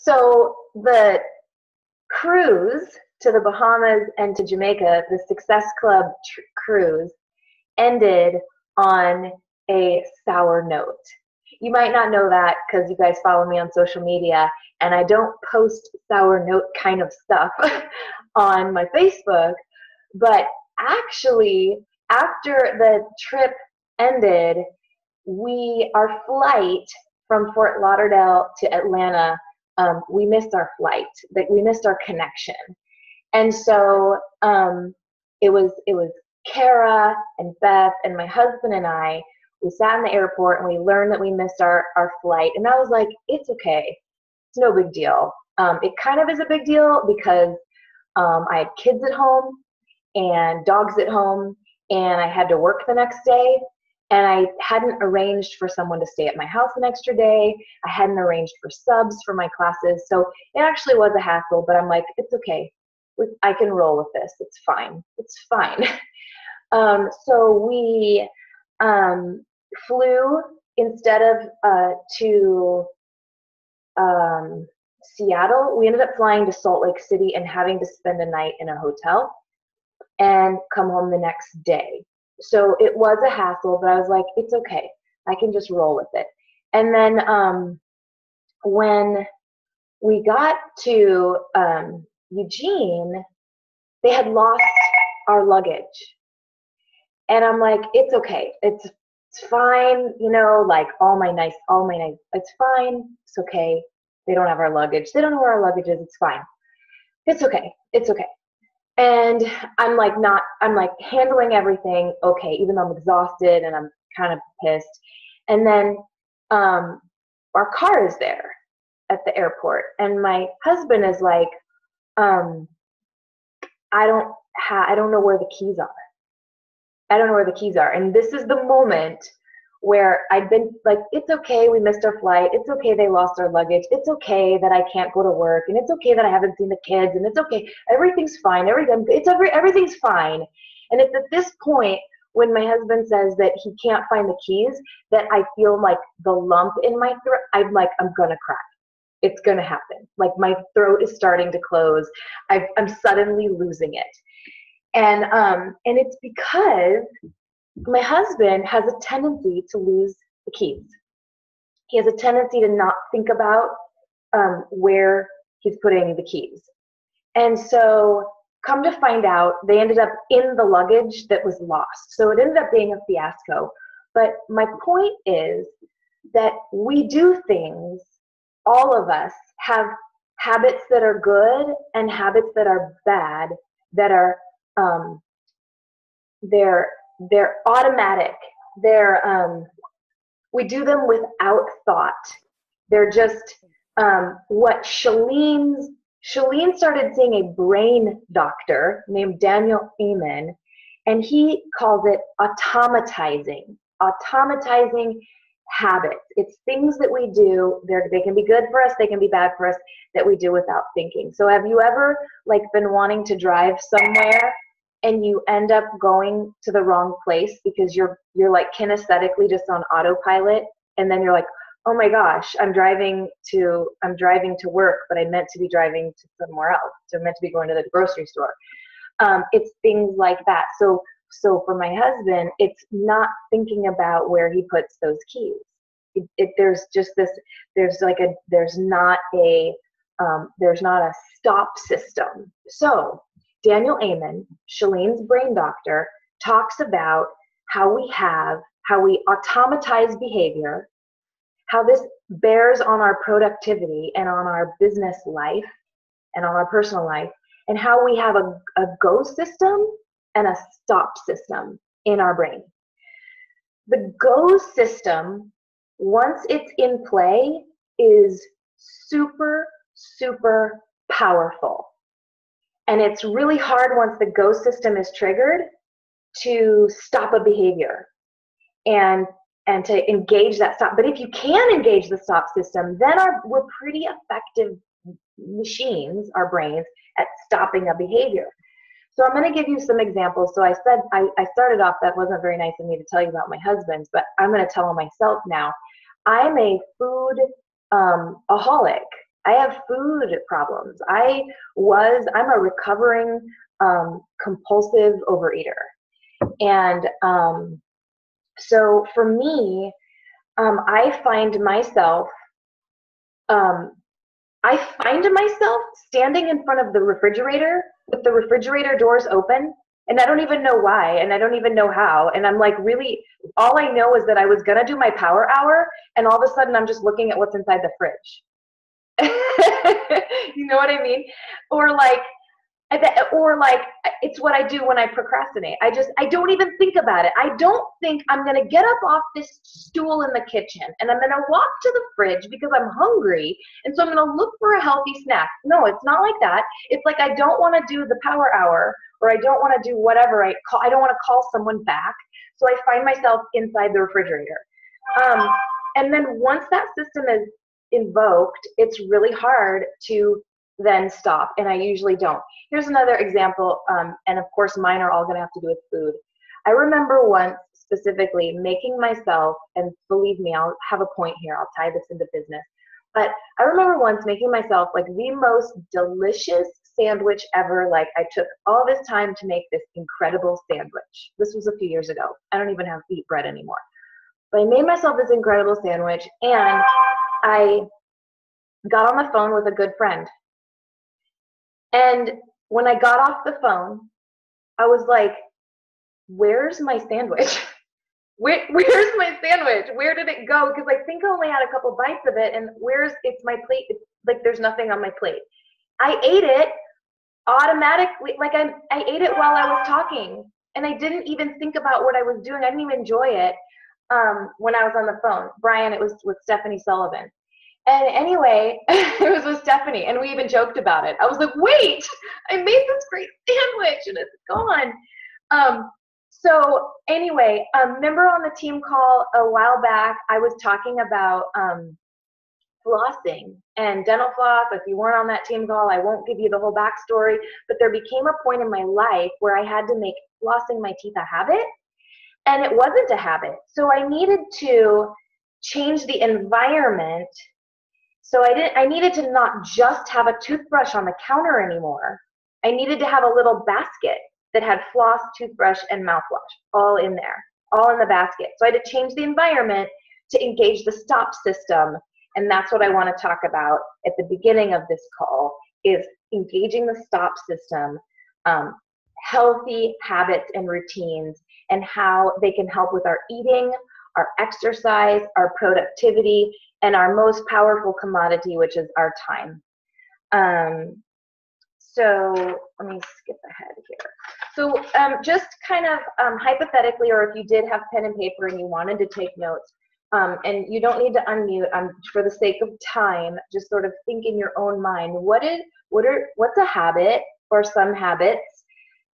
So the cruise to the Bahamas and to Jamaica, the Success Club cruise, ended on a sour note. You might not know that because you guys follow me on social media, and I don't post sour note kind of stuff on my Facebook, but actually, after the trip ended, our flight from Fort Lauderdale to Atlanta, we missed our flight. We missed our connection, and so it was Kara and Beth and my husband and I. We sat in the airport and we learned that we missed our flight, and I was like, it's okay, it's no big deal. It kind of is a big deal because I had kids at home and dogs at home, and I had to work the next day, and I hadn't arranged for someone to stay at my house an extra day. I hadn't arranged for subs for my classes, so it actually was a hassle, but I'm like, it's okay. I can roll with this. It's fine. It's fine. So we flew instead of to Seattle. We ended up flying to Salt Lake City and having to spend a night in a hotel and come home the next day. So it was a hassle, but I was like, it's okay. I can just roll with it. And then when we got to Eugene, they had lost our luggage. And I'm like, it's okay. It's fine. You know, like all my nice, it's fine. It's okay. They don't have our luggage. They don't know where our luggage is. It's fine. It's okay. It's okay. And I'm like handling everything okay, even though I'm exhausted and I'm kind of pissed. And then our car is there at the airport, and my husband is like, I don't know where the keys are. I don't know where the keys are. And this is the moment where I'd been like, it's okay, we missed our flight. It's okay, they lost our luggage. It's okay that I can't go to work. And it's okay that I haven't seen the kids. And it's okay. Everything's fine. Everything's fine. And it's at this point when my husband says that he can't find the keys that I feel like the lump in my throat. I'm like, I'm going to cry. It's going to happen. Like my throat is starting to close. I'm suddenly losing it. And it's because my husband has a tendency to lose the keys. He has a tendency to not think about where he's putting the keys. And so come to find out, they ended up in the luggage that was lost. So it ended up being a fiasco. But my point is that we do things, all of us have habits that are good and habits that are bad, that are they're automatic. We do them without thought. They're just what Shalene started seeing a brain doctor named Daniel Amen, and he calls it automatizing habits. It's things that we do. They can be good for us, they can be bad for us, that we do without thinking. So have you ever been wanting to drive somewhere and you end up going to the wrong place because you're kinesthetically just on autopilot, and then you're like, oh my gosh, I'm driving to work, but I meant to be driving to somewhere else. So I'm meant to be going to the grocery store. It's things like that. So for my husband, it's not thinking about where he puts those keys. There's not a stop system. So Daniel Amen, Shalene's brain doctor, talks about how we automatize behavior, how this bears on our productivity and on our business life and on our personal life, and how we have a go system and a stop system in our brain. The go system, once it's in play, is super, super powerful. And it's really hard once the go system is triggered to stop a behavior and to engage that stop. But if you can engage the stop system, then we're pretty effective machines, our brains, at stopping a behavior. So I'm going to give you some examples. So I said, I started off, that wasn't very nice of me to tell you about my husband's, but I'm going to tell him myself now. I'm a food aholic. I have food problems. I'm a recovering compulsive overeater. And so for me, I find myself standing in front of the refrigerator with the refrigerator doors open, and I don't even know why, and I don't even know how. And I'm like, really, all I know is that I was gonna do my power hour, and all of a sudden I'm just looking at what's inside the fridge. You know what I mean? Or like, it's what I do when I procrastinate. I don't even think about it. I don't think I'm going to get up off this stool in the kitchen and I'm going to walk to the fridge because I'm hungry. And so I'm going to look for a healthy snack. No, it's not like that. It's like I don't want to do the power hour, or I don't want to do whatever I don't want to call someone back. So I find myself inside the refrigerator. And then once that system is invoked, it's really hard to then stop, and I usually don't. Here's another example, and of course mine are all going to have to do with food. I remember once specifically making myself, and believe me, I'll have a point here, I'll tie this into business, but I remember once making myself like the most delicious sandwich ever. Like, I took all this time to make this incredible sandwich. This was a few years ago. I don't even have to eat bread anymore. But I made myself this incredible sandwich, and I got on the phone with a good friend. And when I got off the phone, I was like, where's my sandwich? Where's my sandwich? Where did it go? Because I think I only had a couple bites of it, and it's my plate. It's like there's nothing on my plate. I ate it automatically, like I ate it while I was talking, and I didn't even think about what I was doing. I didn't even enjoy it when I was on the phone. Brian, it was with Stephanie Sullivan. And anyway, it was with Stephanie, and we even joked about it. I was like, wait, I made this great sandwich, and it's gone. So anyway, remember on the team call a while back, I was talking about flossing and dental floss. If you weren't on that team call, I won't give you the whole backstory, but there became a point in my life where I had to make flossing my teeth a habit, and it wasn't a habit. So I needed to change the environment. So I needed to not just have a toothbrush on the counter anymore. I needed to have a little basket that had floss, toothbrush, and mouthwash all in there, all in the basket. So I had to change the environment to engage the stop system. And that's what I want to talk about at the beginning of this call, is engaging the stop system, healthy habits and routines, and how they can help with our eating, our exercise, our productivity, and our most powerful commodity, which is our time. So let me skip ahead here. So just kind of hypothetically, or if you did have pen and paper and you wanted to take notes, and you don't need to unmute, for the sake of time, just sort of think in your own mind, what's a habit or some habits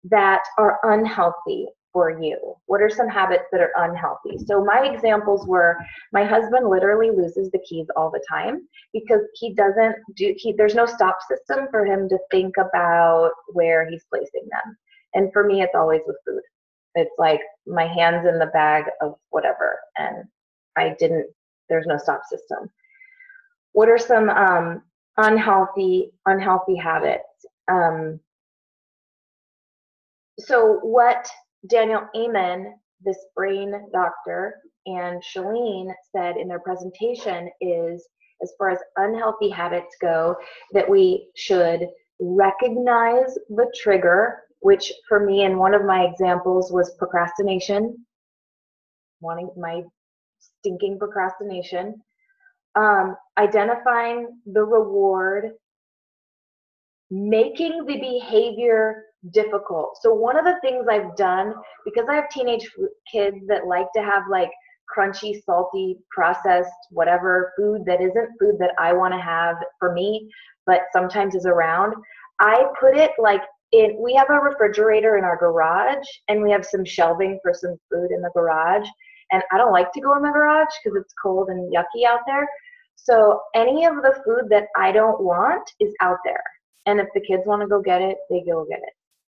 that are unhealthy for you? What are some habits that are unhealthy? So my examples were, my husband literally loses the keys all the time because there's no stop system for him to think about where he's placing them. And for me, it's always with food. It's like my hand's in the bag of whatever, and there's no stop system. What are some unhealthy habits? So what Daniel Amen, this brain doctor, and Chalene said in their presentation is, as far as unhealthy habits go, that we should recognize the trigger, which for me, in one of my examples, was procrastination, wanting my stinking procrastination, identifying the reward, making the behavior difficult. So one of the things I've done, because I have teenage kids that like to have like crunchy, salty, processed, whatever food that isn't food that I want to have for me, but sometimes is around, I put it like we have a refrigerator in our garage, and we have some shelving for some food in the garage. And I don't like to go in the garage because it's cold and yucky out there. So any of the food that I don't want is out there. And if the kids want to go get it, they go get it.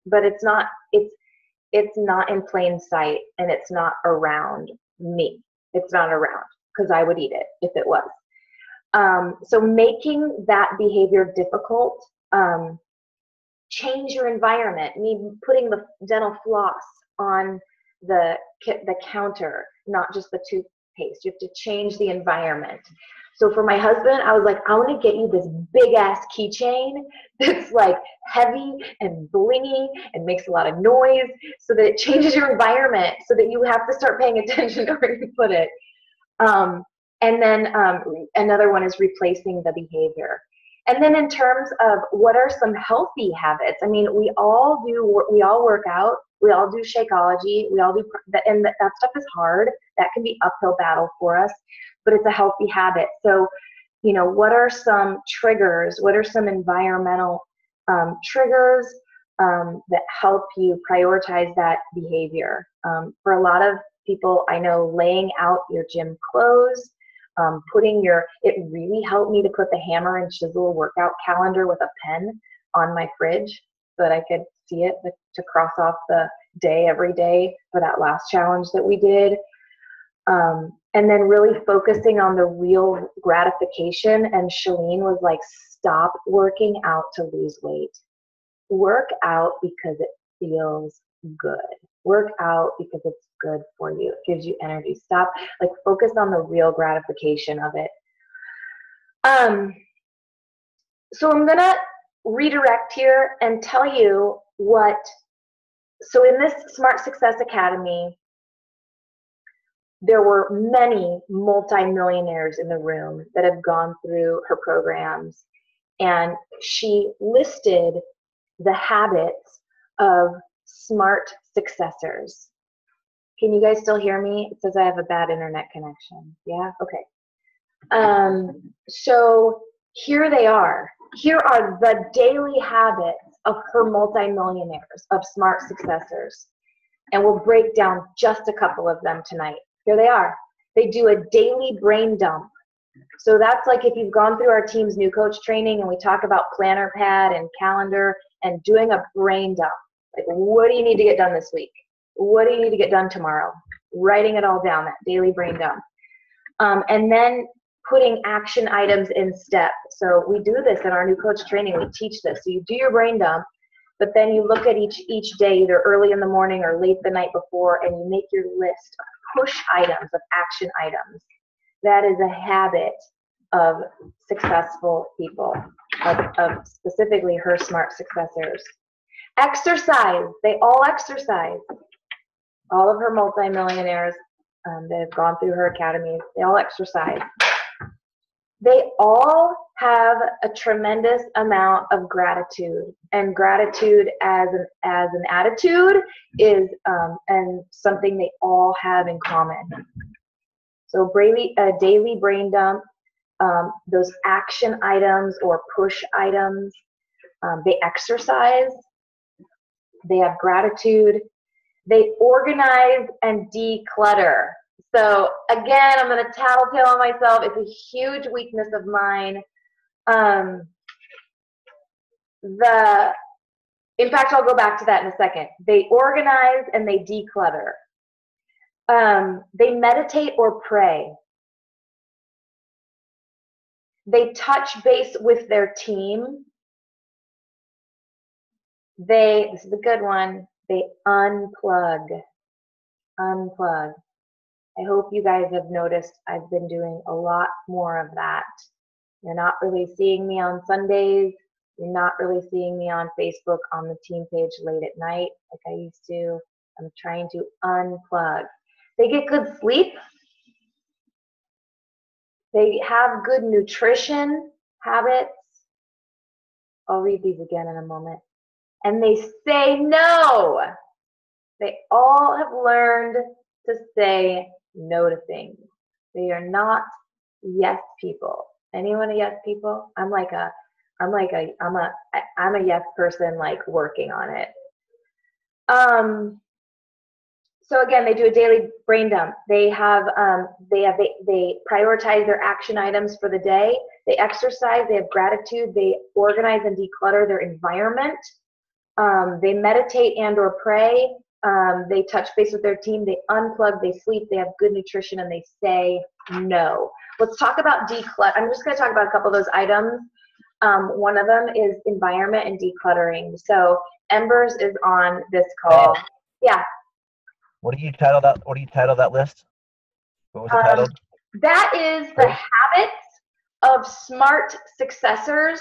But it's not in plain sight, and it's not around me. It's not around because I would eat it if it was. So making that behavior difficult, change your environment. Putting the dental floss on the counter, not just the toothpaste. You have to change the environment. So for my husband, I was like, I want to get you this big ass keychain that's like heavy and blingy and makes a lot of noise, so that it changes your environment, so that you have to start paying attention to where you put it. And then another one is replacing the behavior. And then in terms of what are some healthy habits, I mean, we all work out, we all do Shakeology, we all do, and that stuff is hard. That can be uphill battle for us, but it's a healthy habit. So, you know, what are some triggers? What are some environmental triggers that help you prioritize that behavior? For a lot of people, I know laying out your gym clothes, it really helped me to put the hammer and chisel workout calendar with a pen on my fridge so that I could see it, to cross off the day every day for that last challenge that we did. And then really focusing on the real gratification. And Shalene was like, stop working out to lose weight. Work out because it feels good. Work out because it's good for you. It gives you energy. Stop, like, focus on the real gratification of it. So I'm gonna redirect here and tell you so in this Smart Success Academy, there were many multimillionaires in the room that have gone through her programs, and she listed the habits of smart successors. Can you guys still hear me? It says I have a bad internet connection. Yeah? Okay. So here they are. Here are the daily habits of her multimillionaires, of smart successors. And we'll break down just a couple of them tonight. Here they are. They do a daily brain dump. So that's like if you've gone through our team's new coach training and we talk about planner pad and calendar and doing a brain dump. Like, what do you need to get done this week? What do you need to get done tomorrow? Writing it all down, that daily brain dump. And then putting action items in step. So we do this in our new coach training. We teach this. So you do your brain dump, but then you look at each day, either early in the morning or late the night before, and you make your list of push items, of action items. That is a habit of successful people, of specifically her smart successors. Exercise. They all exercise. All of her multimillionaires that have gone through her academy, they all exercise. They all have a tremendous amount of gratitude, and gratitude as an attitude is and something they all have in common. So daily brain dump, those action items or push items, they exercise, they have gratitude, they organize and declutter. So again, I'm going to tattletale on myself. It's a huge weakness of mine. In fact, I'll go back to that in a second. They organize and they declutter. They meditate or pray. They touch base with their team. This is a good one. They unplug. Unplug. I hope you guys have noticed I've been doing a lot more of that. You're not really seeing me on Sundays. You're not really seeing me on Facebook on the team page late at night like I used to. I'm trying to unplug. They get good sleep. They have good nutrition habits. I'll read these again in a moment. And they say no. They all have learned to say no to things. They are not yes people. Anyone a yes people? I'm a yes person, like working on it. So again, they do a daily brain dump. They prioritize their action items for the day. They exercise. They have gratitude. They organize and declutter their environment. They meditate and or pray. They touch base with their team. They unplug. They sleep. They have good nutrition, and they say no. let's talk about declutter. I'm just going to talk about a couple of those items. One of them is environment and decluttering. So Embers is on this call. Yeah. What do you title that? What do you title that list? What was it titled? That is the habits of smart successors,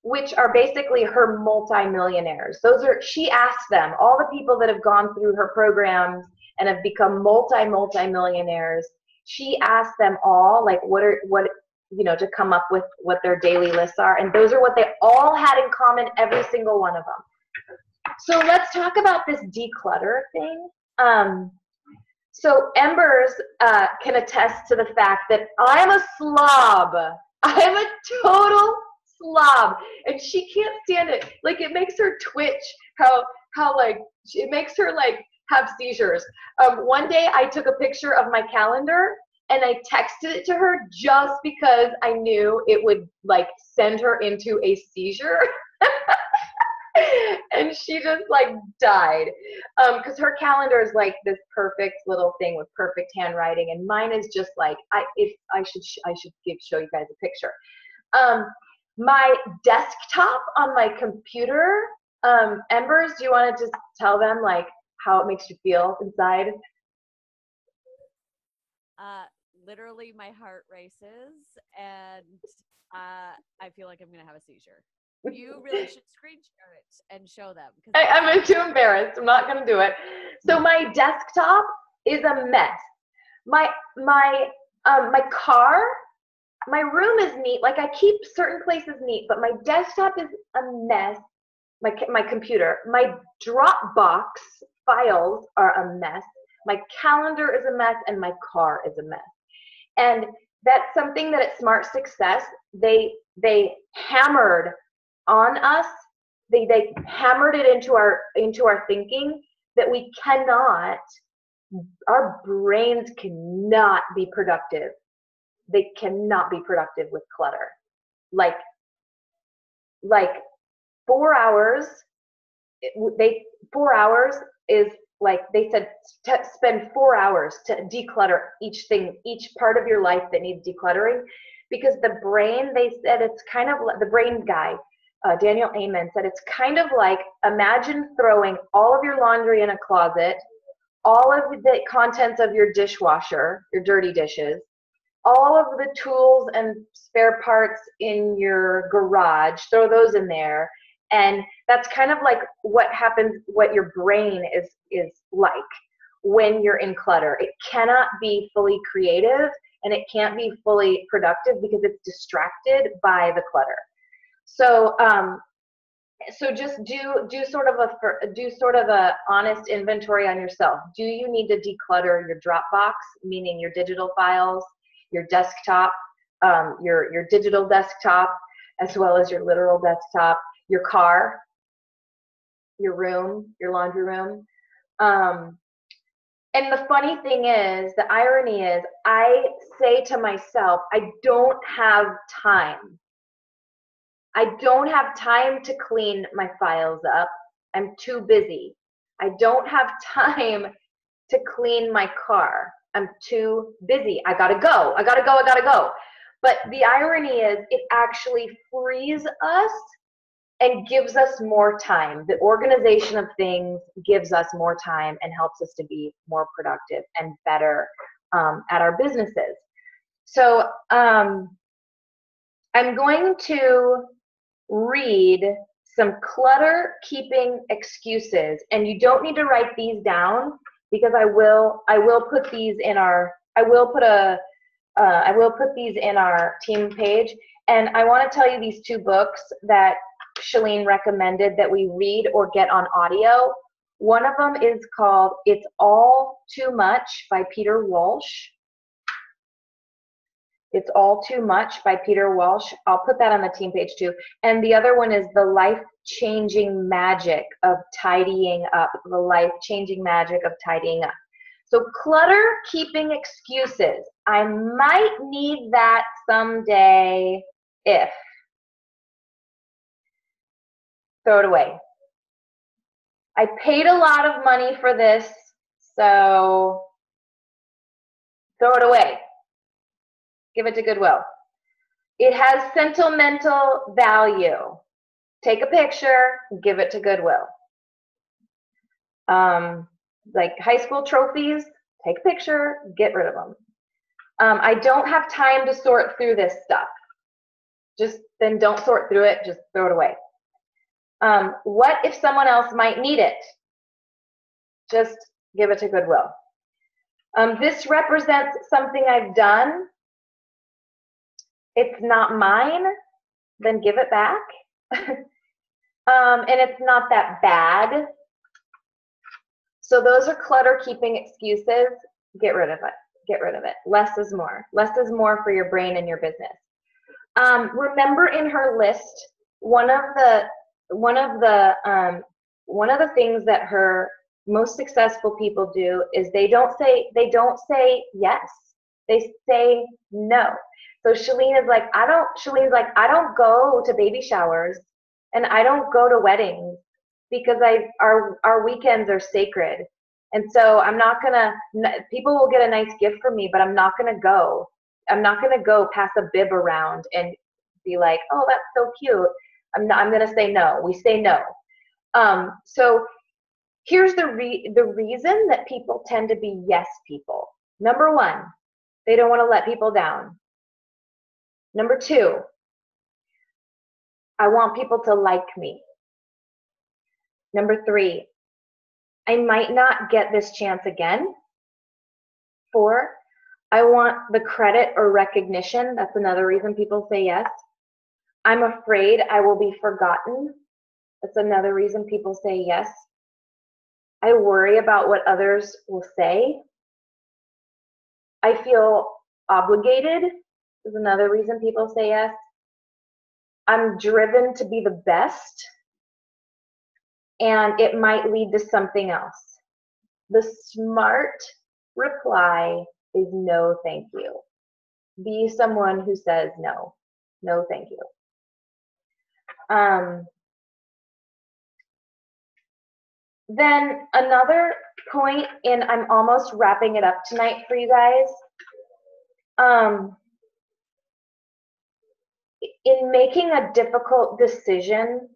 which are basically her multimillionaires. She asked them, all the people that have gone through her programs and have become multimillionaires. She asked them all, like, to come up with what their daily lists are, and those are what they all had in common, every single one of them. So let's talk about this declutter thing. So Embers can attest to the fact that I'm a slob. I'm a total slob, and she can't stand it. Like, it makes her twitch. How like it makes her like have seizures. One day I took a picture of my calendar and I texted it to her just because I knew it would like send her into a seizure. And she just like died, because her calendar is like this perfect little thing with perfect handwriting, and mine is just like I should show you guys a picture. My desktop on my computer, Embers, do you want to just tell them like how it makes you feel inside? Literally, my heart races, and I feel like I'm gonna have a seizure. You really should screen share it and show them. I'm too embarrassed. I'm not going to do it. So my desktop is a mess. My car, my room is neat. Like, I keep certain places neat, but my desktop is a mess. My computer, my Dropbox files are a mess. My calendar is a mess, and my car is a mess. And that's something that at Smart Success they hammered on us. They hammered it into our thinking that we cannot, our brains cannot be productive. They cannot be productive with clutter. Like 4 hours, 4 hours is like, they said, spend 4 hours to declutter each part of your life that needs decluttering, because the brain, they said, it's kind of like, the brain guy, Daniel Amen, said it's kind of like, imagine throwing all of your laundry in a closet, all of the contents of your dishwasher, your dirty dishes, all of the tools and spare parts in your garage, throw those in there. And that's kind of like what happens, what your brain is like when you're in clutter. It cannot be fully creative, and it can't be fully productive because it's distracted by the clutter. So so just do sort of a honest inventory on yourself. Do you need to declutter your Dropbox, meaning your digital files, your desktop, your digital desktop, as well as your literal desktop, your car, your room, your laundry room? And the funny thing is, the irony is, I say to myself, I don't have time. I don't have time to clean my files up. I'm too busy. I don't have time to clean my car. I'm too busy. I gotta go. But the irony is, it actually frees us and gives us more time. The organization of things gives us more time and helps us to be more productive and better at our businesses. So I'm going to read some clutter keeping excuses, and you don't need to write these down, because I will put these in our team page. And I want to tell you these two books that Chalene recommended that we read or get on audio. One of them is called It's All Too Much by Peter Walsh. It's All Too Much by Peter Walsh. I'll put that on the team page too. And the other one is The Life-Changing Magic of Tidying Up. The Life-Changing Magic of Tidying Up. So clutter keeping excuses. I might need that someday if. Throw it away. I paid a lot of money for this, so throw it away. Give it to Goodwill. It has sentimental value. Take a picture, give it to Goodwill. Like high school trophies, take a picture, get rid of them. I don't have time to sort through this stuff. Just then don't sort through it, just throw it away. What if someone else might need it? Just give it to Goodwill. This represents something I've done. It's not mine, then give it back. And it's not that bad. So those are clutter keeping excuses. Get rid of it. Get rid of it. Less is more. Less is more for your brain and your business. Remember in her list, one of the things that her most successful people do is they don't say yes. They say no. So Shalene is like, Shalene's like, I don't go to baby showers and I don't go to weddings because our weekends are sacred. And so I'm not gonna, people will get a nice gift from me, but I'm not gonna go. I'm not gonna go pass a bib around and be like, oh, that's so cute. I'm gonna say no. We say no. So here's the reason that people tend to be yes people. Number one, they don't want to let people down. Number two, I want people to like me. Number three, I might not get this chance again. 4, I want the credit or recognition. That's another reason people say yes. I'm afraid I will be forgotten. That's another reason people say yes. I worry about what others will say. I feel obligated is another reason people say yes. I'm driven to be the best, and it might lead to something else. The smart reply is no, thank you. Be someone who says no. No, thank you. Then another point, and I'm almost wrapping it up tonight for you guys. In making a difficult decision,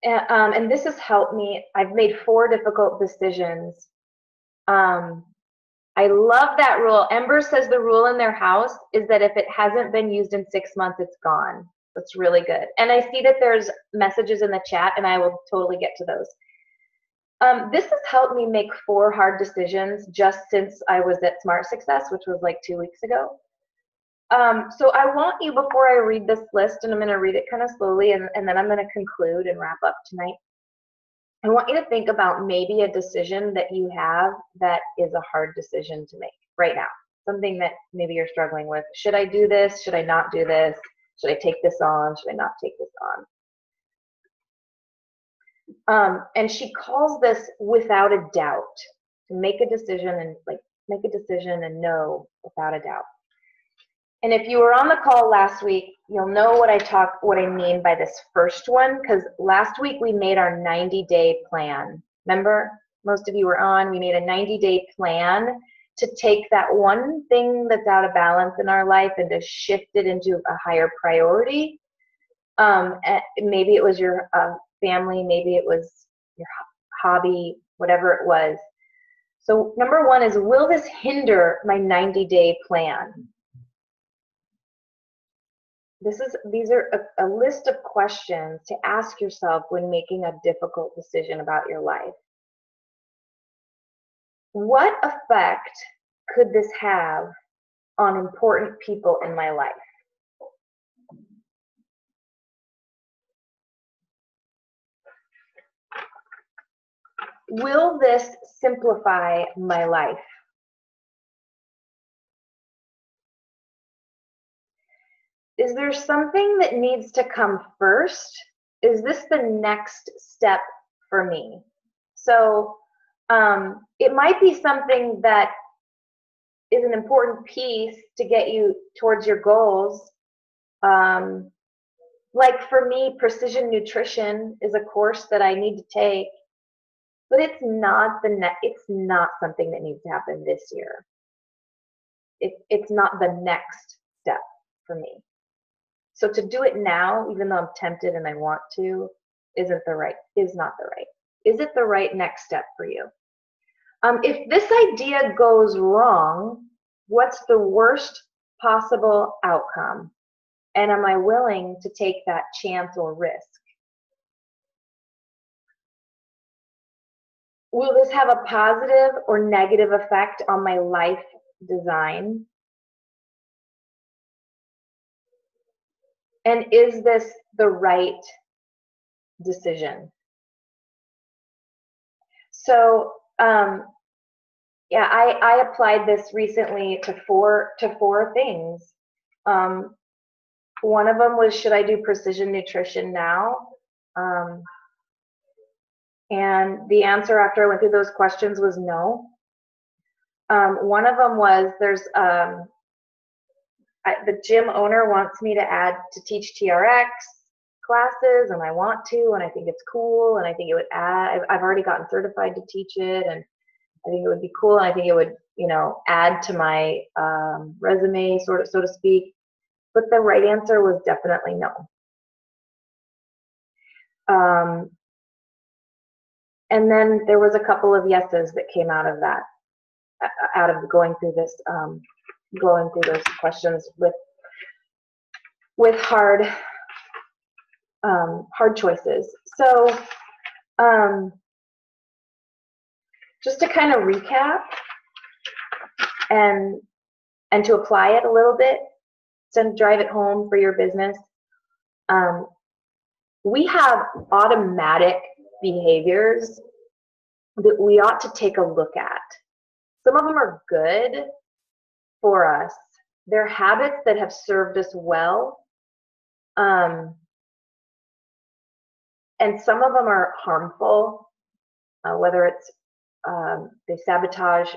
and this has helped me, I've made 4 difficult decisions. I love that rule. Ember says the rule in their house is that if it hasn't been used in 6 months, it's gone. That's really good. And I see that there's messages in the chat, and I will totally get to those. This has helped me make 4 hard decisions just since I was at Smart Success, which was like 2 weeks ago. So I want you, before I read this list, and I'm going to read it kind of slowly, and then I'm going to conclude and wrap up tonight. I want you to think about maybe a decision that you have that is a hard decision to make right now. Something that maybe you're struggling with. Should I do this? Should I not do this? Should I take this on? Should I not take this on? And she calls this without a doubt. To make a decision and know without a doubt. And if you were on the call last week, you'll know what I mean by this first one, because last week we made our 90-day plan. Remember, most of you were on, we made a 90-day plan to take that one thing that's out of balance in our life and to shift it into a higher priority. Maybe it was your family, maybe it was your hobby, whatever it was. So number 1 is, will this hinder my 90-day plan? These are a list of questions to ask yourself when making a difficult decision about your life. What effect could this have on important people in my life? Will this simplify my life? Is there something that needs to come first? Is this the next step for me? So it might be something that is an important piece to get you towards your goals. Like for me, precision nutrition is a course that I need to take, but it's not something that needs to happen this year. It's not the next step for me. So to do it now, even though I'm tempted and I want to, is not the right. Is it the right next step for you? If this idea goes wrong, what's the worst possible outcome? And am I willing to take that chance or risk? Will this have a positive or negative effect on my life design? And is this the right decision? So, yeah, I applied this recently to four things. One of them was, should I do precision nutrition now? And the answer after I went through those questions was no. One of them was, the gym owner wants me to teach TRX classes, and I want to, and I think it's cool, and I think it would add, I've already gotten certified to teach it, and I think it would be cool, and I think it would, add to my resume, so to speak. But the right answer was definitely no. And then there was a couple of yeses that came out of that, out of going through this, going through those questions with hard choices. So just to kind of recap and to apply it a little bit, to drive it home for your business, we have automatic behaviors that we ought to take a look at. Some of them are good for us. They're habits that have served us well. And some of them are harmful, whether it's they sabotage,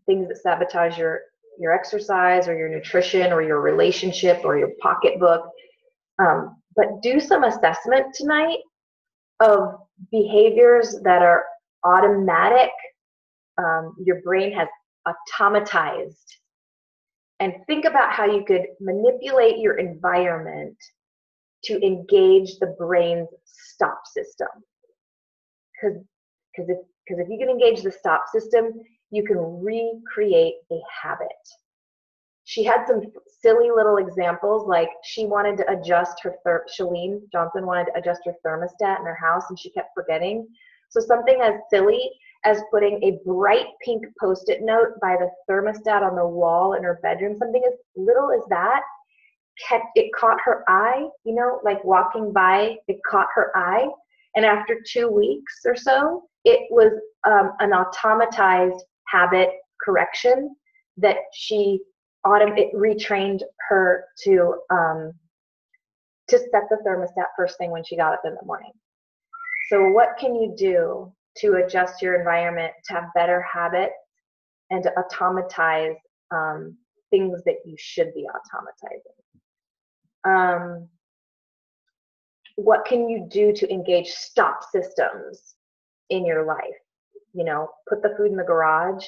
things that sabotage your exercise or your nutrition or your relationship or your pocketbook. But do some assessment tonight of behaviors that are automatic, your brain has automatized, and think about how you could manipulate your environment to engage the brain's stop system. Because if you can engage the stop system, you can recreate a habit. She had some silly little examples, like she wanted to adjust her, Shalene Johnson wanted to adjust her thermostat in her house, and she kept forgetting. So something as silly as putting a bright pink Post-it note by the thermostat on the wall in her bedroom, something as little as that, it caught her eye, like walking by, it caught her eye. And after 2 weeks or so, it was an automatized habit correction that it retrained her to set the thermostat first thing when she got up in the morning. So what can you do to adjust your environment to have better habits and to automatize things that you should be automatizing? What can you do to engage stop systems in your life? Put the food in the garage.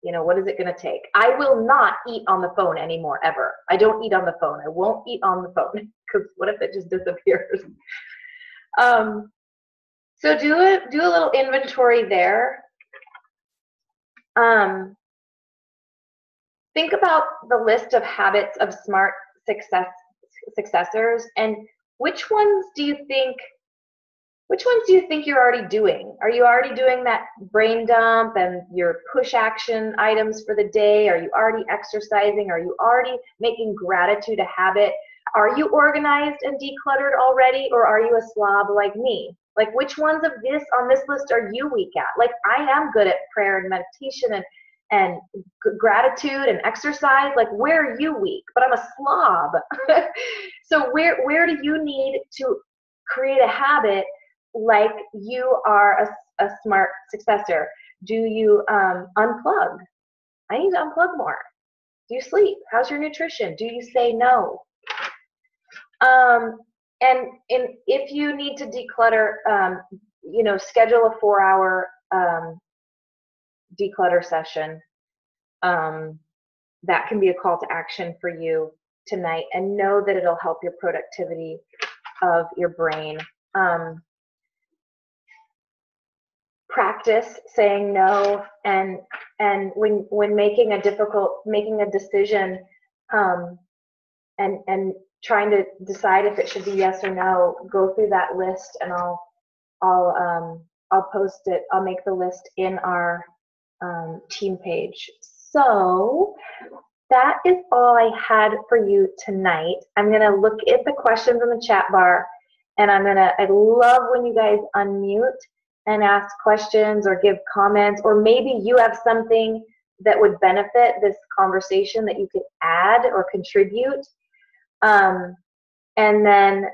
What is it going to take? I will not eat on the phone anymore, ever. I don't eat on the phone. I won't eat on the phone, because what if it just disappears? So do a little inventory there. Think about the list of habits of smart successors, and which ones do you think you're already doing? Are you already doing that brain dump and your push action items for the day? Are you already exercising? Are you already making gratitude a habit? Are you organized and decluttered already, or are you a slob like me? Like, which ones of this on this list are you weak at? Like, I am good at prayer and meditation and gratitude and exercise. Like, where are you weak? But I'm a slob. So where do you need to create a habit like you are a smart successor? Do you unplug? I need to unplug more. Do you sleep? How's your nutrition? Do you say no? And if you need to declutter, schedule a 4-hour declutter session. that can be a call to action for you tonight, and know that it'll help your productivity of your brain. Practice saying no, and when making a decision, and trying to decide if it should be yes or no, go through that list, and I'll post it. I'll make the list in our team page. So that is all I had for you tonight. I'm gonna look at the questions in the chat bar, and I love when you guys unmute and ask questions or give comments, or maybe you have something that would benefit this conversation that you could add or contribute. And then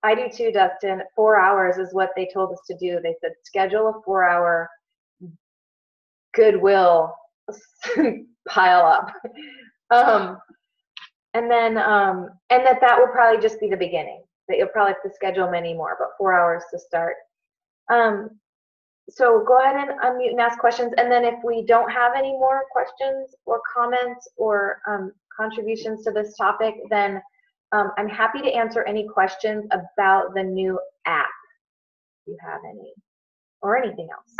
I do too, Dustin. 4 hours is what they told us to do. They said schedule a 4-hour Goodwill pile up. And that will probably just be the beginning. That you'll probably have to schedule many more, but 4 hours to start. So go ahead and unmute and ask questions. And then if we don't have any more questions or comments or contributions to this topic, then I'm happy to answer any questions about the new app, if you have any, or anything else.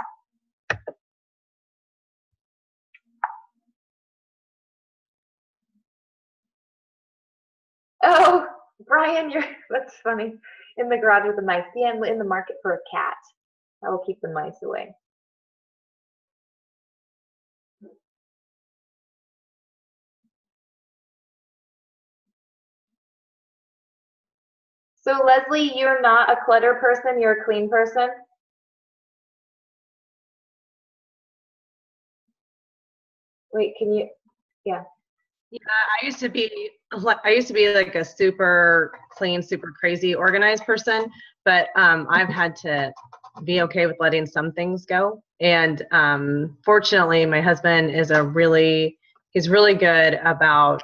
Oh, Brian, that's funny. In the garage with the mice. Yeah, I'm in the market for a cat. That will keep the mice away. So Leslie, you're not a clutter person, you're a clean person? Wait, can you, yeah. Yeah, I used to be like a super clean, super crazy organized person, but I've had to be okay with letting some things go. And fortunately, my husband is he's really good about,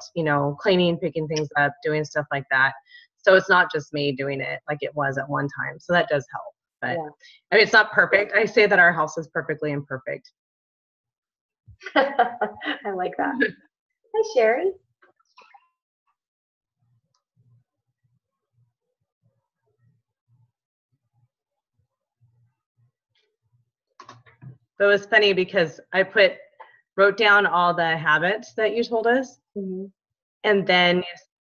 cleaning, picking things up, doing stuff like that. So it's not just me doing it like it was at one time. So that does help. But yeah. I mean, it's not perfect. I say that our house is perfectly imperfect. I like that. Hi, Sherry. But it was funny because I wrote down all the habits that you told us, and then you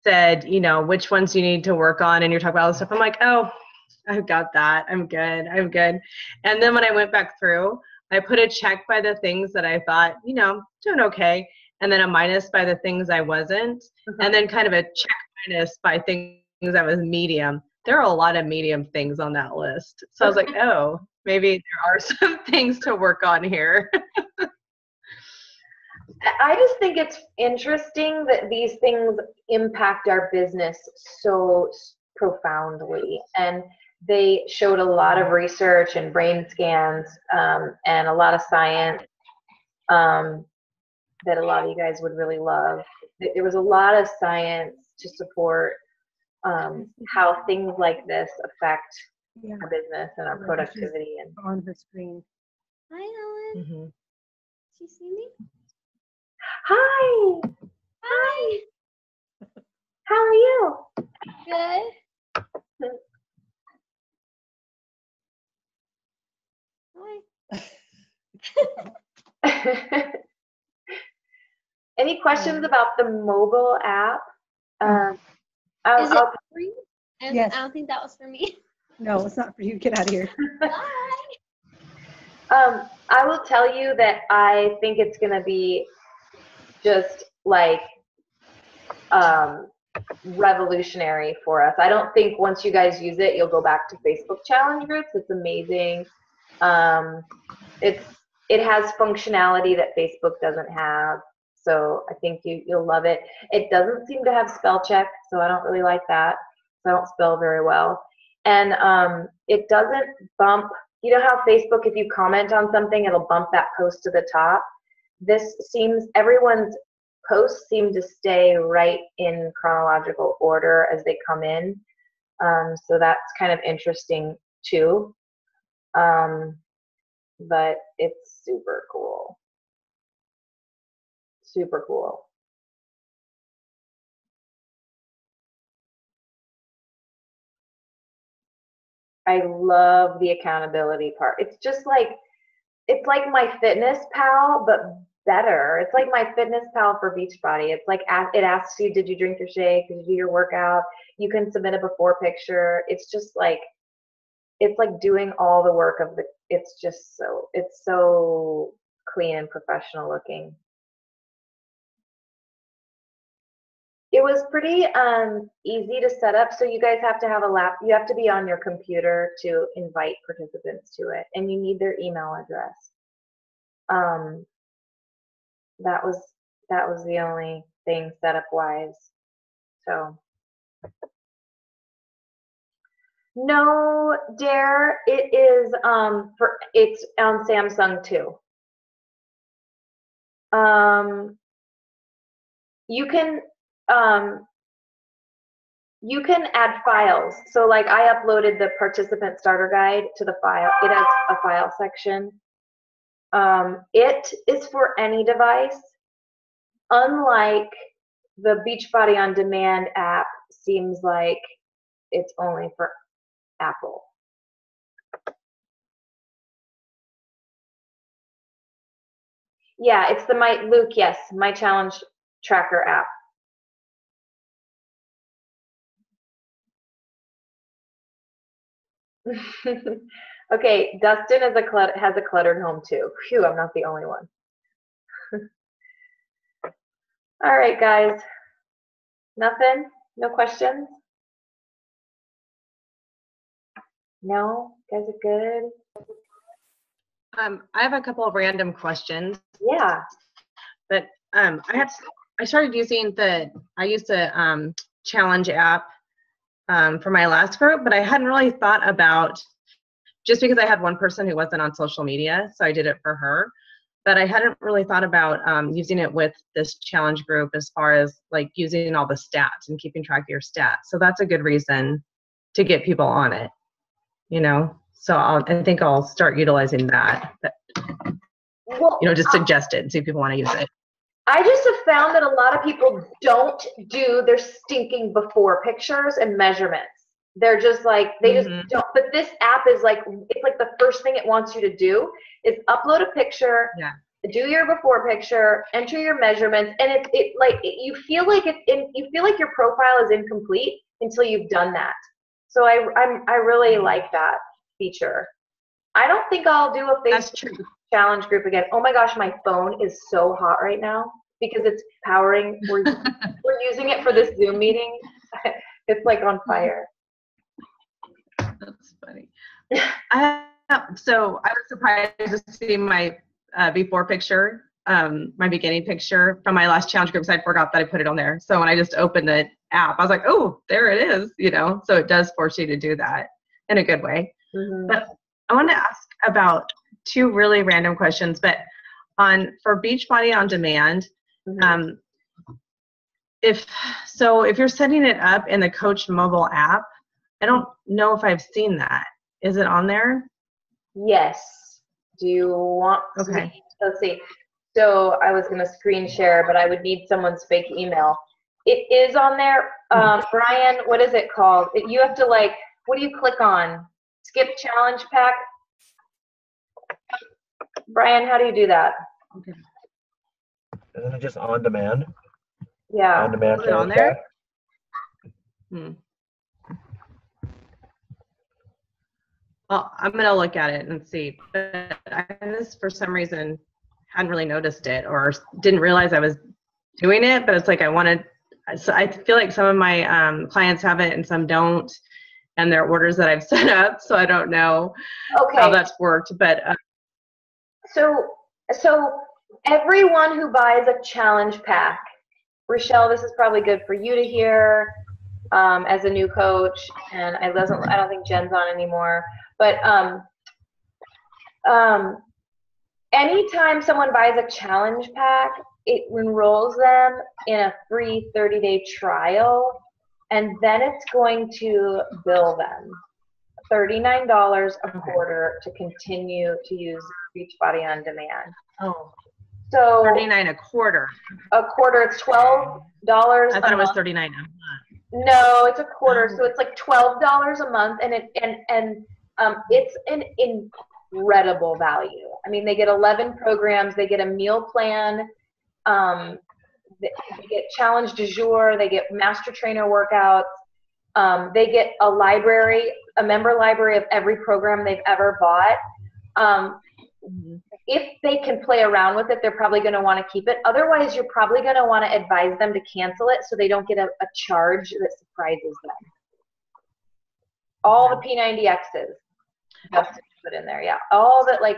said, which ones you need to work on, and you're talking about all this stuff. I'm like, oh, I've got that. I'm good. And then when I went back through, I put a check by the things that I thought, doing okay, and then a minus by the things I wasn't, and then kind of a check minus by things that was medium. There are a lot of medium things on that list. So I was like, oh, maybe there are some things to work on here. I just think it's interesting that these things impact our business so profoundly. And they showed a lot of research and brain scans and a lot of science that a lot of you guys would really love. There was a lot of science to support how things like this affect our business and our productivity. And on her screen. Hi, Ellen. Mm-hmm. Did you see me? Hi. Hi. How are you? Good. Hi. Any questions about the mobile app? Is it free? Yes. I don't think that was for me. No, it's not for you. Get out of here. Bye. I will tell you that I think it's going to be just like revolutionary for us. I don't think once you guys use it, you'll go back to Facebook challenge groups. It's amazing. It has functionality that Facebook doesn't have. So I think you'll love it. It doesn't seem to have spell check, so I don't really like that. So I don't spell very well. And it doesn't bump. You know how Facebook, if you comment on something, it'll bump that post to the top? Everyone's posts seem to stay right in chronological order as they come in. So that's kind of interesting too. But it's super cool. Super cool. I love the accountability part. It's just like, it's like my Fitness Pal, but better. It's like my Fitness Pal for Beachbody. It's like it asks you, did you drink your shake? Did you do your workout? You can submit a before picture. It's just like, it's like doing all the work of the, it's just so, it's so clean and professional looking. It was pretty easy to set up. So you guys have to have you have to be on your computer to invite participants to it, and you need their email address. That was the only thing setup wise. So no, Dare, it is it's on Samsung too. You can add files. So like I uploaded the participant starter guide to the file. It has a file section. It is for any device. Unlike the Beachbody On Demand app seems like it's only for Apple. Yeah, it's the My Challenge Tracker app. Okay, Dustin has a cluttered home too. Phew, I'm not the only one. All right, guys. Nothing? No questions? No? You guys are good? I have a couple of random questions. Yeah. But I started using the challenge app for my last group, but I hadn't really thought about, just because I had one person who wasn't on social media, so I did it for her. But I hadn't really thought about using it with this challenge group as far as like using all the stats and keeping track of your stats. So that's a good reason to get people on it, you know? So I think I'll start utilizing that. But, Well, just suggest it and see if people want to use it. I just have found that a lot of people don't do their stinking before pictures and measurements. They're just like, they just don't. But this app is like, it's like the first thing it wants you to do is upload a picture, do your before picture, enter your measurements, and you feel like your profile is incomplete until you've done that. So I really like that feature. I don't think I'll do a Facebook challenge group again. Oh my gosh, my phone is so hot right now because it's powering. We're using it for this Zoom meeting. It's like on fire. That's funny. So I was surprised to see my before picture, my beginning picture from my last challenge group, because I forgot that I put it on there. So when I just opened the app, I was like, oh, there it is, So it does force you to do that in a good way. But I want to ask about two really random questions, but for Beachbody On Demand, if you're setting it up in the Coach mobile app, I don't know if I've seen that. Is it on there? Yes. Do you want to? Okay. Let's see. So I was going to screen share, but I would need someone's fake email. It is on there. Brian, what is it called? You have to what do you click on? Skip challenge pack? Brian, how do you do that? Okay. Isn't it just on demand? Yeah. On demand. Is it on there? Well, I'm going to look at it and see. But I just, for some reason, hadn't really noticed it or didn't realize I was doing it. But it's like so I feel like some of my clients have it and some don't. And they're orders that I've set up. So I don't know how that's worked. But So everyone who buys a challenge pack, Rochelle, this is probably good for you to hear as a new coach. And I don't think Jen's on anymore. But anytime someone buys a challenge pack, it enrolls them in a free 30-day trial, and then it's going to bill them $39 a quarter to continue to use Beachbody On Demand. Oh, so $39 a quarter. A quarter, it's $12. I thought it was $39 a month. No, it's a quarter, so it's like $12 a month, and It's an incredible value. I mean, they get 11 programs, they get a meal plan, they get challenge du jour, they get master trainer workouts, they get a library, a member library of every program they've ever bought. If they can play around with it, they're probably going to want to keep it. Otherwise, you're probably going to want to advise them to cancel it so they don't get a charge that surprises them. All the P90Xs, just to put in there, yeah. All that, like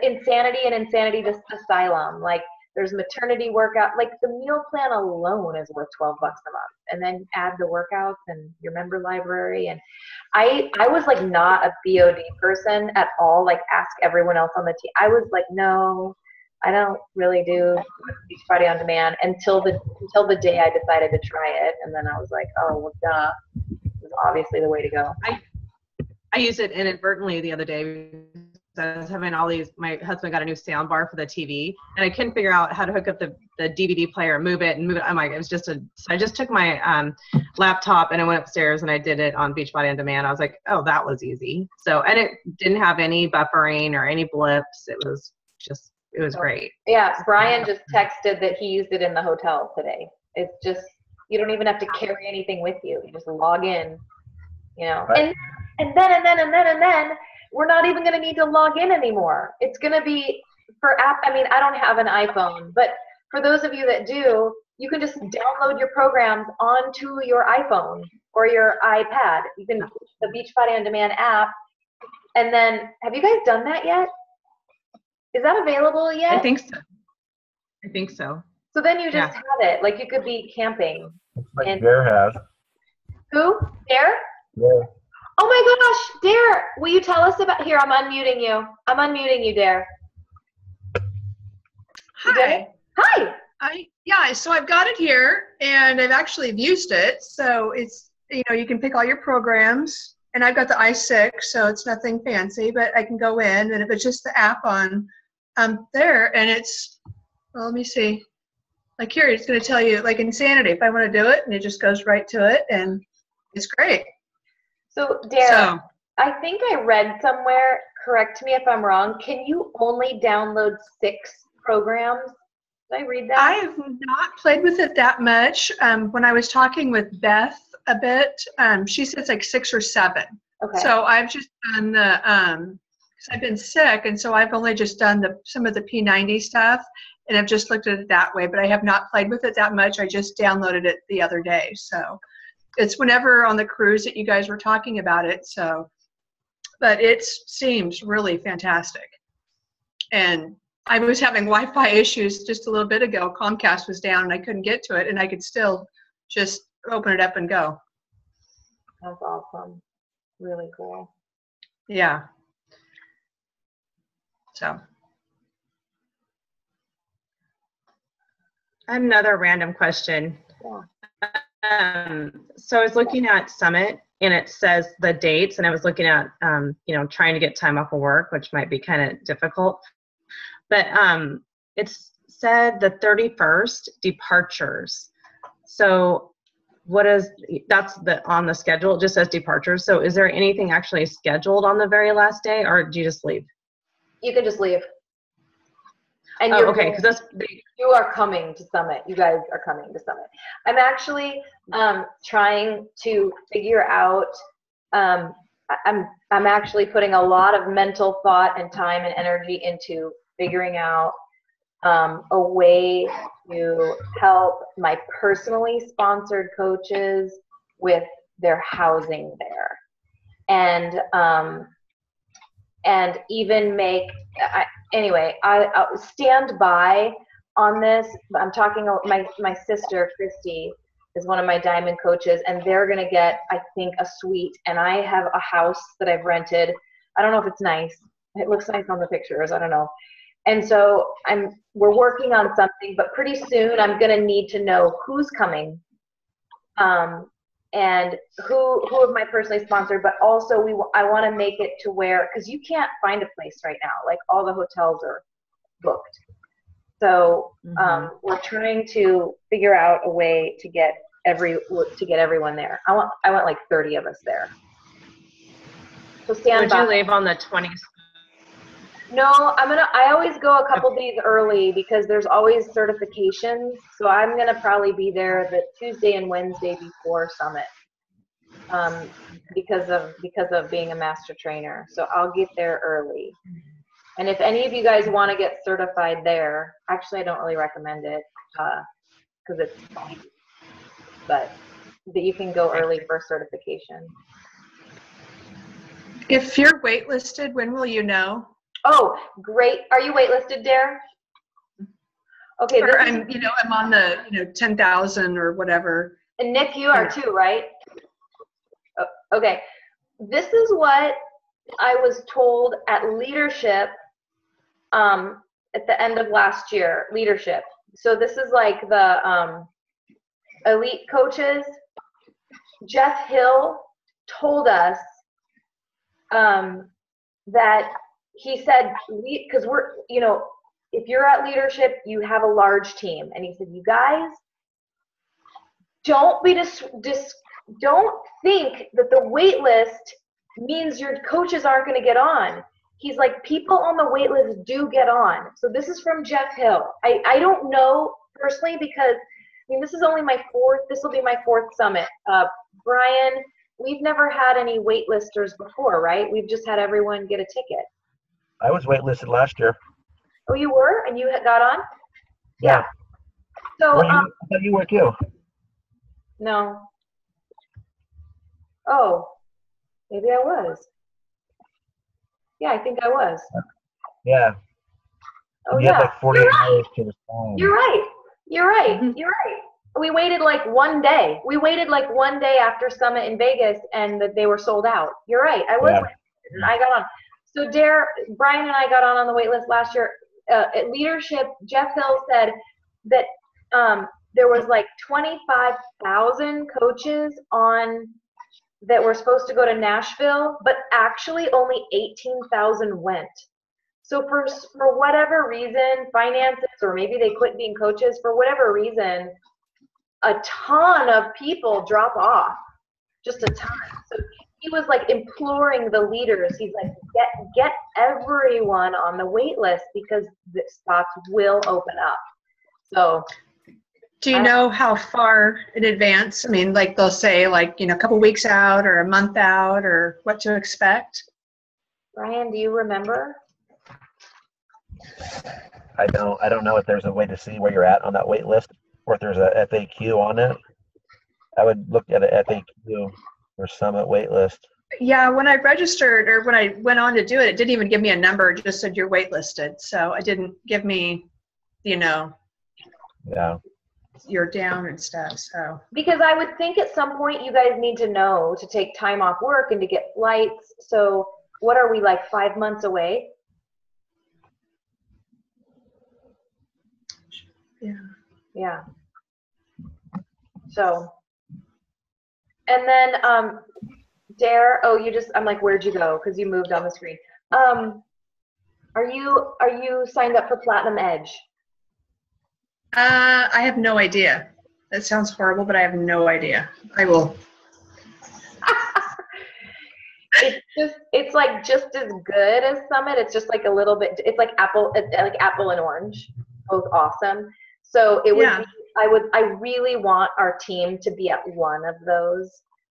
Insanity and Insanity Asylum, like there's maternity workout, like the meal plan alone is worth $12 a month, and then add the workouts and your member library. And I was like not a BOD person at all, like ask everyone else on the team. I was like, no, I don't really do Beachbody on Demand until the day I decided to try it, and then I was like, oh, well, duh, it was obviously the way to go. I used it inadvertently the other day. I was having all these, my husband got a new sound bar for the TV, and I couldn't figure out how to hook up the DVD player, move it. I'm like, it was just so I just took my laptop and I went upstairs and I did it on Beachbody on Demand. I was like, oh, that was easy. So, and it didn't have any buffering or any blips. It was great. Yeah, Brian just texted that he used it in the hotel today. It's just, you don't even have to carry anything with you. You just log in, you know, Right. and then we're not even going to need to log in anymore. It's going to be for app. I mean, I don't have an iPhone, but for those of you that do, you can just download your programs onto your iPhone or your iPad. You can the Beachbody on Demand app. And then, have you guys done that yet? Is that available yet? I think so. So then you just have it. Like you could be camping. Looks like And- Dare has. Who? Dare? Yeah. Oh my gosh, Dare, will you tell us about, here, I'm unmuting you. I'm unmuting you, Dare. You get it? Hi. Hi. So I've got it here, and I've actually used it. So it's, you can pick all your programs, and I've got the i6, so it's nothing fancy, but I can go in, and if it's just the app on there, and it's, well, let me see. Like here, it's going to tell you, like Insanity, if I want to do it, and it just goes right to it, and it's great. So, Dare, I think I read somewhere, correct me if I'm wrong, can you only download 6 programs? Did I read that? I have not played with it that much. When I was talking with Beth a bit, she said it's like 6 or 7. Okay. So I've just done the, because I've been sick, and so I've only just done some of the P90 stuff, and I've just looked at it that way, but I have not played with it that much. I just downloaded it the other day. So it's whenever on the cruise that you guys were talking about it. So, but it seems really fantastic. And I was having Wi-Fi issues just a little bit ago. Comcast was down and I couldn't get to it, and I could still just open it up and go. That's awesome. Really cool. Yeah. So. I have another random question. Yeah. So I was looking at Summit, and it says the dates, and I was looking at, trying to get time off of work, which might be kind of difficult. But it's said the 31st departures. So that's on the schedule. It just says departures. So is there anything actually scheduled on the very last day, or do you just leave? You can just leave. And okay, because you are coming to Summit. You guys are coming to Summit. I'm actually trying to figure out. I'm actually putting a lot of mental thought and time and energy into figuring out a way to help my personally sponsored coaches with their housing there, and even make. Anyway, I'll stand by on this. I'm talking, my sister, Christy, is one of my diamond coaches, and they're going to get, I think, a suite. And I have a house that I've rented. I don't know if it's nice. It looks nice on the pictures. I don't know. And so we're working on something, but pretty soon I'm going to need to know who's coming, and who of my personally sponsored, but also I want to make it to where, because you can't find a place right now, like all the hotels are booked. So we're trying to figure out a way to get everyone there. I want like 30 of us there. So stand Would by. you leave on the 20th? No, I always go a couple days early because there's always certifications. So I'm gonna probably be there the Tuesday and Wednesday before summit. Because of being a master trainer. So I'll get there early. And if any of you guys want to get certified there, actually I don't really recommend it because it's fun. But you can go early for certification. If you're waitlisted, when will you know? Oh, great. Are you waitlisted, Dare? Okay. Or I'm on the 10,000 or whatever. And Nick, you are too, right? Okay. This is what I was told at leadership at the end of last year, leadership. So this is like the elite coaches. Jeff Hill told us that he said, because we're, if you're at leadership, you have a large team. And he said, you guys, don't think that the wait list means your coaches aren't going to get on. He's like, people on the wait list do get on. So this is from Jeff Hill. I don't know personally because, this is only this will be my fourth summit. Brian, we've never had any waitlisters before, right? We've just had everyone get a ticket. I was waitlisted last year. Oh, you were? And you got on? Yeah. So, Well, I thought you were too. no. Oh, maybe I was. Yeah, I think I was. Yeah. Oh, You yeah. have like 48 hours to respond. You're right. You're right. You're right. We waited like one day. We waited like one day after Summit in Vegas, and they were sold out. You're right. I was. Yeah. And I got on. So Brian and I got on the wait list last year. At leadership, Jeff Hill said that there was like 25,000 coaches on that were supposed to go to Nashville, but actually only 18,000 went. So for whatever reason, finances, or maybe they quit being coaches, for whatever reason, a ton of people drop off, just a ton. So he was like imploring the leaders. He's like, get everyone on the wait list because the spots will open up. So Do you know how far in advance? I mean, like they'll say like, a couple weeks out or a month out or what to expect? Brian, do you remember? I don't know if there's a way to see where you're at on that wait list or if there's a FAQ on it. I would look at an FAQ or Summit wait list. Yeah, when I registered or when I went on to do it, it didn't even give me a number. It just said you're waitlisted. So it didn't give me, Yeah. you're down and stuff. So Because I would think at some point you guys need to know to take time off work and to get flights. So what are we, like 5 months away? yeah. Yeah. So, and then Dare, I'm like, where'd you go? Because you moved on the screen. Are you signed up for Platinum Edge? I have no idea. That sounds horrible, but I have no idea. I will. It's like just as good as Summit. It's just like a little bit. It's like apple and orange, both awesome. So it would. Yeah. I really want our team to be at one of those.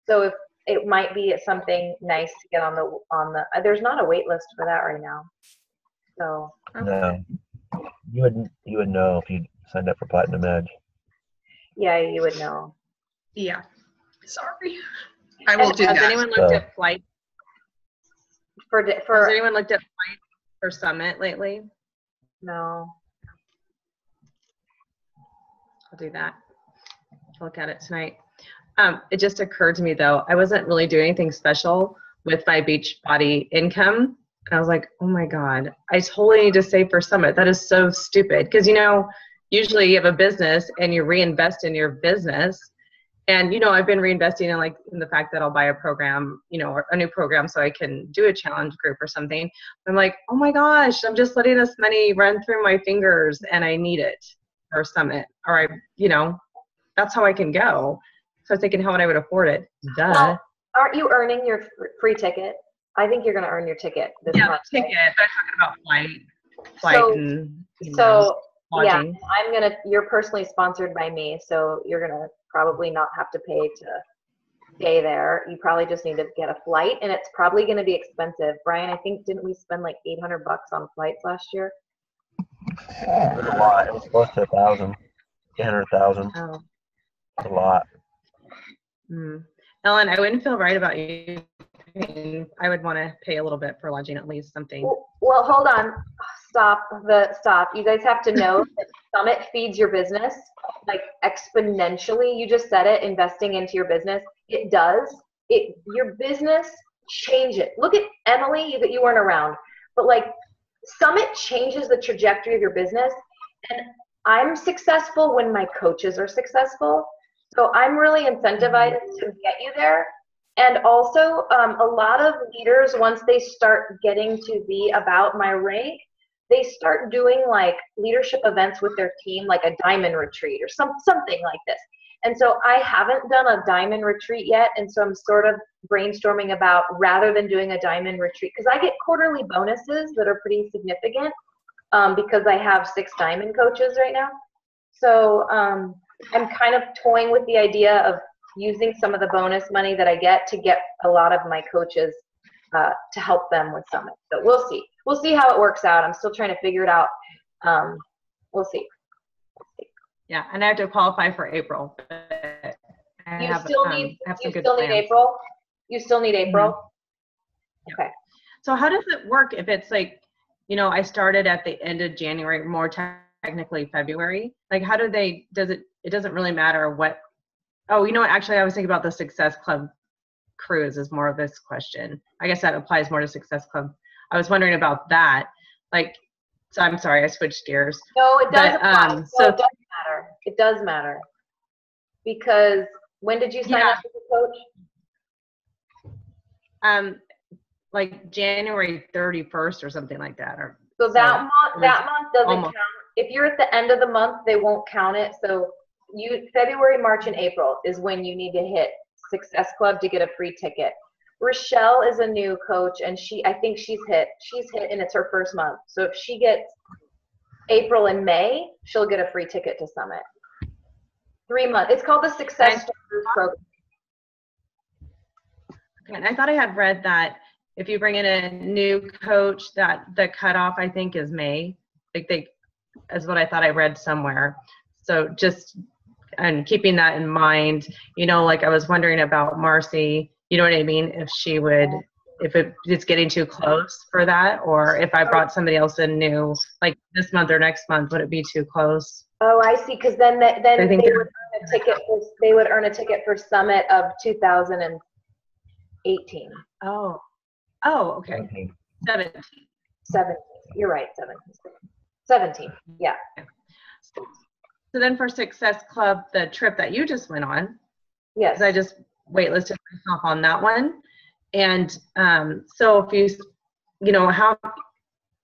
So if it might be something nice to get on the. There's not a wait list for that right now. So. No. You would know if you signed up for Platinum Edge. Yeah, you would know. Yeah. Sorry. I will do Has that. anyone looked at flights? Has For anyone looked at flights for Summit lately? no. I'll do that. I'll look at it tonight. It just occurred to me though, I wasn't really doing anything special with my Beachbody income. And I was like, oh my God, I totally need to save for Summit. That is so stupid. Because, usually you have a business and you reinvest in your business. And, I've been reinvesting in the fact that I'll buy a program, or a new program so I can do a challenge group or something. I'm like, oh my gosh, I'm just letting this money run through my fingers and I need it for Summit. Or that's how I can go. So I was thinking how would I would afford it. Duh. Well, aren't you earning your free ticket? I think you're going to earn your ticket this Yeah, month. the ticket. I'm talking about flight So, and so yeah, lodging. you're personally sponsored by me, so you're going to probably not have to pay to stay there. You probably just need to get a flight, and it's probably going to be expensive. Brian, I think, didn't we spend like $800 on flights last year? It was a lot. It was close to 1,000, 800,000. Oh. A lot. Ellen, I wouldn't feel right about you paying. I would want to pay a little bit for lodging, at least something. Well, hold on. Stop. You guys have to know that Summit feeds your business like exponentially. You just said it, investing into your business. It does. Your business changes. Look at Emily, you weren't around, but like Summit changes the trajectory of your business. And I'm successful when my coaches are successful. So I'm really incentivized to get you there. And also, a lot of leaders, once they start getting to be about my rank, they start doing like leadership events with their team, like a diamond retreat or something like this. And so I haven't done a diamond retreat yet. And so I'm sort of brainstorming about, rather than doing a diamond retreat, because I get quarterly bonuses that are pretty significant because I have 6 diamond coaches right now. So I'm kind of toying with the idea of using some of the bonus money that I get to get a lot of my coaches to help them with Summit. So we'll see. We'll see how it works out. I'm still trying to figure it out. We'll see. Yeah, and I have to qualify for April. You still need April? You still need April? Mm-hmm. Okay. So how does it work if it's like, I started at the end of January, more technically February? Like how do it doesn't really matter what, actually I was thinking about the Success Club cruise is more of this question. I guess that applies more to Success Club. I was wondering about that. So I'm sorry, I switched gears. No, it does apply. It does matter. It does matter. Because when did you sign up as a coach? Like January 31st or something like that. So that month doesn't count. If you're at the end of the month, they won't count it. So February, March, and April is when you need to hit Success Club to get a free ticket. Rochelle is a new coach, and I think she's hit, and it's her first month. So if she gets April and May, she'll get a free ticket to Summit. 3 months. It's called the Success Starters Program. Okay, and I thought I had read that if you bring in a new coach, that the cutoff I think is May. Is what I thought I read somewhere. So just and keeping that in mind, like I was wondering about Marcy. You know what I mean? If it's getting too close for that, or if I brought somebody else in new, like this month or next month, would it be too close? Oh, I see. Because then they would earn a ticket for Summit of 2018. Oh, okay. 17. 17. You're right. 17. Yeah. So then for Success Club, the trip that you just went on, yes, I just waitlisted myself on that one. And so if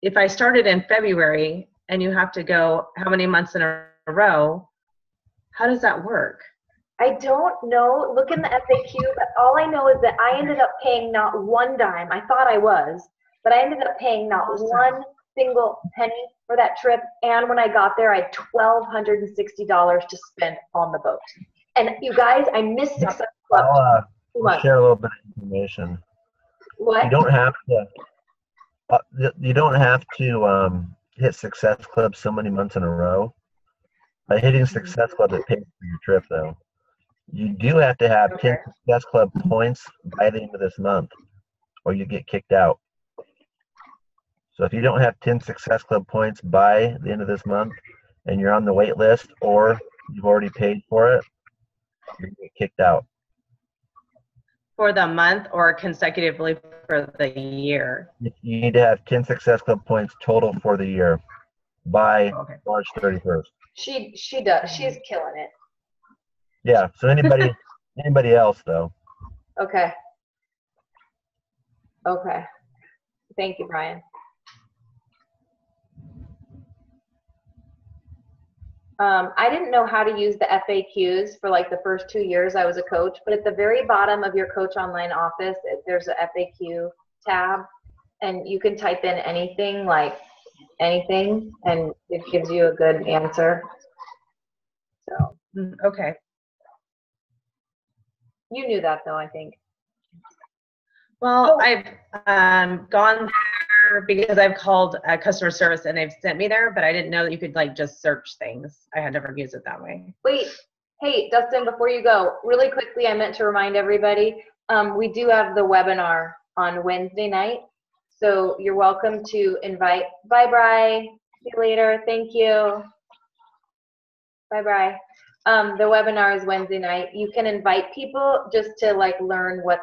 if I started in February and you have to go how many months in a row, how does that work? I don't know. Look in the FAQ, but all I know is that I ended up paying not one dime. I thought I was, but I ended up paying not one single penny for that trip. And when I got there, I had $1,260 to spend on the boat. And you guys, I missed Success Club. I'll share a little bit of information. What? You don't have to hit Success Club so many months in a row. By hitting Success Club, it pays for your trip, though. You do have to have 10 Success Club points by the end of this month, or you get kicked out. So if you don't have 10 Success Club points by the end of this month, and you're on the wait list, or you've already paid for it, you're going to get kicked out. For the month or consecutively for the year? You need to have 10 Success Club points total for the year by March 31st. She does. She's killing it. Yeah. So anybody else though? Okay. Thank you, Brian. I didn't know how to use the FAQs for like the first 2 years I was a coach, but at the very bottom of your Coach Online office, there's a FAQ tab, and you can type in anything, like anything, and it gives you a good answer. So Okay. you knew that though, I think. Well, I've gone there because I've called customer service and they've sent me there, but I didn't know that you could like just search things. I had never used it that way. Wait, hey, Dustin, before you go, really quickly, I meant to remind everybody, we do have the webinar on Wednesday night. So you're welcome to invite. Bye, Bri. See you later. Thank you. Bye, Bri. The webinar is Wednesday night. You can invite people just to like learn what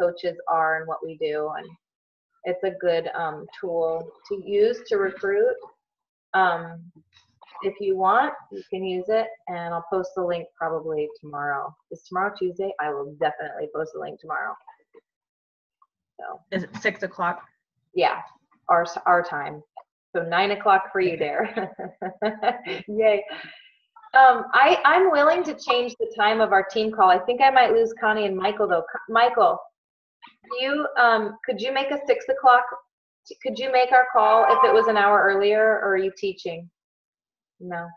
coaches are and what we do, and it's a good tool to use to recruit. If you want, you can use it, and I'll post the link probably tomorrow. Is tomorrow Tuesday? I will definitely post the link tomorrow. So Is it 6 o'clock? yeah, our time. So 9 o'clock for you there. Yay. I'm willing to change the time of our team call. I think I might lose Connie and Michael though. Michael, could you make a 6 o'clock? Could you make our call if it was an hour earlier, or are you teaching? No.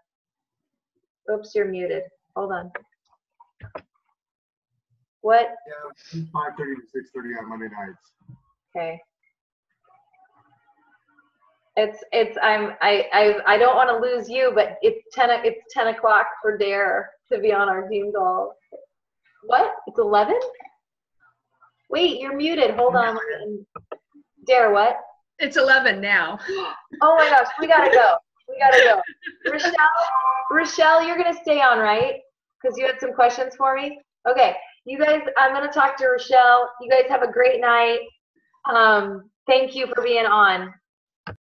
Oops, you're muted. Hold on. What? Yeah, 5:30 to 6:30 on Monday nights. Okay. I don't want to lose you, but it's 10 o'clock for Dare to be on our team call. What? It's 11? Wait, you're muted. Hold on. Dare, what? It's 11 now. Oh my gosh, we gotta go. We gotta go. Rochelle, you're gonna stay on, right? Because you had some questions for me. Okay, you guys, I'm gonna talk to Rochelle. You guys have a great night. Thank you for being on.